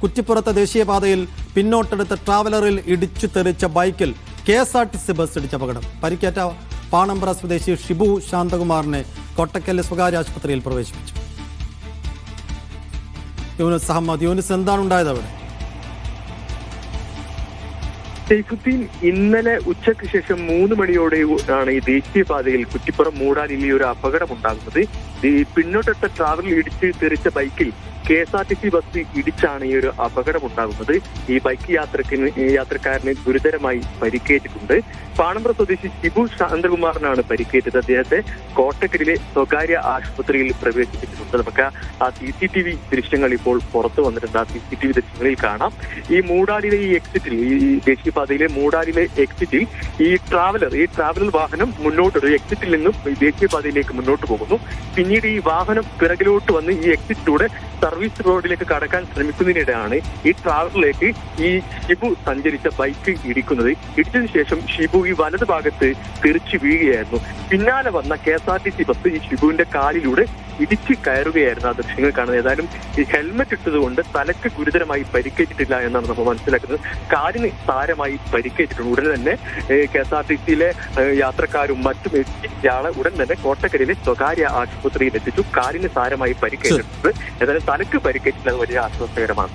കുറ്റിപ്പുറത്തെ ദേശീയപാതയിൽ പിന്നോട്ടെടുത്ത ട്രാവലറിൽ ഇടിച്ചു തെറിച്ച ബൈക്കിൽ KSRTC ബസ് ഇടിച്ച അപകടം. പരിക്കേറ്റ പാണമ്പ്ര സ്വദേശി ഷിബു ശാന്തകുമാറിനെ കോട്ടക്കലിലെ സ്വകാര്യ ആശുപത്രിയിൽ പ്രവേശിപ്പിച്ചു. യൂനിസ് അഹമ്മദ്, യൂനിസ്, എന്താണ് ഉണ്ടായത് അവിടെ? സൈഫുദ്ദീൻ, ഇന്നലെ ഉച്ചയ്ക്ക് ശേഷം 3 മണിയോടെയാണ് ഈ ദേശീയപാതയിൽ കുറ്റിപ്പുറം മൂടാലിൽ ഒരു അപകടം ഉണ്ടാകുന്നത്. ഈ പിന്നോട്ടെടുത്ത ട്രാവലറിൽ ഇടിച്ച് തെറിച്ച ബൈക്കിൽ KSRTC ബസ് ഇടിച്ചാണ് ഈ ഒരു അപകടം ഉണ്ടാകുന്നത്. ഈ ബൈക്ക് യാത്രക്കാരന് ഗുരുതരമായി പരിക്കേറ്റിട്ടുണ്ട്. പാണമ്പ്ര സ്വദേശി ഷിബു ശാന്തകുമാറിനാണ് പരിക്കേറ്റത്. അദ്ദേഹത്തെ കോട്ടക്കലിലെ സ്വകാര്യ ആശുപത്രിയിൽ പ്രവേശിപ്പിച്ചിട്ടുണ്ട്. നമുക്ക് ആ CCTV ദൃശ്യങ്ങൾ ഇപ്പോൾ പുറത്തു വന്നിട്ടുണ്ട്. ആ CCTV ദൃശ്യങ്ങളിൽ കാണാം. ഈ മൂടാലിലെ ഈ എക്സിറ്റിൽ, ഈ ദേശീയപാതയിലെ മൂടാലിലെ എക്സിറ്റിൽ ഈ ട്രാവലർ വാഹനം മുന്നോട്ട് എക്സിറ്റിൽ നിന്നും ദേശീയപാതയിലേക്ക് മുന്നോട്ട് പോകുന്നു. പിന്നീട് ഈ വാഹനം പിറകിലോട്ട് വന്ന് ഈ എക്സിറ്റിലൂടെ സർവീസ് റോഡിലേക്ക് കടക്കാൻ ശ്രമിക്കുന്നതിനിടെയാണ് ഈ ട്രാവലറിലേക്ക് ഈ ഷിബു സഞ്ചരിച്ച ബൈക്ക് ഇടിക്കുന്നത്. ഇടിച്ചതിനു ശേഷം ഷിബു ഈ വലതു ഭാഗത്ത് തെറിച്ചു വീഴുകയായിരുന്നു. പിന്നാലെ വന്ന KSRTC ബസ് ഈ ഷിബുവിന്റെ കാലിലൂടെ ഇടിച്ച് കയറുകയായിരുന്നു. ആ ദൃശ്യങ്ങൾ കാണുന്നത്. ഏതായാലും ഈ ഹെൽമെറ്റ് ഇട്ടതുകൊണ്ട് തലക്ക് ഗുരുതരമായി പരിക്കേറ്റിട്ടില്ല എന്നാണ് നമ്മൾ മനസ്സിലാക്കുന്നത്. കാലിന് സാരമായി പരിക്കേറ്റിട്ടുണ്ട്. ഉടൻ തന്നെ KSRTCയിലെ യാത്രക്കാരും മറ്റും ഇയാളെ ഉടൻ തന്നെ കോട്ടക്കലിലെ സ്വകാര്യ ആശുപത്രിയിൽ എത്തിച്ചു. കാലിന് സാരമായി പരിക്കേറ്റിട്ടുണ്ട്. ഏതായാലും തലക്ക് പരിക്കേറ്റില്ല, വലിയ ആശ്വാസകരമാണ്.